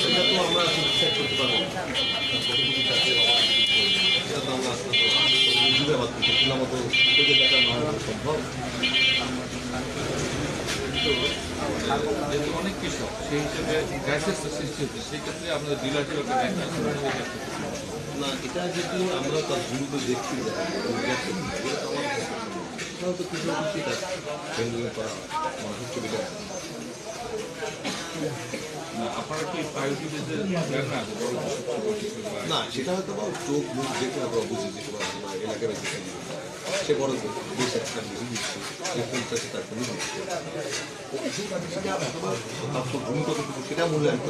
সেটা তো আমরা ডিসাইড করতে পারবো না। কতটুকু চাকরি সেটা তো আমরা আসলে বুঝতে পারছি খোলা মতো তোকে দেখা না সম্ভব। যেহেতু অনেক কৃষক সেই হিসেবে ক্রাইসিসটা সৃষ্টি হচ্ছে, সেই ক্ষেত্রে আপনাদের ডিলারশিপ একটা না, এটা যদি আমরা তার ভুলকে দেখছি তাহলে তো কৃষক ঠিক আছে হ্যান্ডেলিং করা মানুষের সুবিধা। আপনারা কি প্রায়োরিটি বেসে না, সেটা হয়তো বা চোখ মুখ দেখে আমরা বুঝি যে আমরা এলাকার সে বড় বেশ একটা বেশি দিচ্ছে যে কোনটা তার কোনো দিচ্ছে তার তো ভূমি কতটুকু সেটা মূল্যায়ন করে।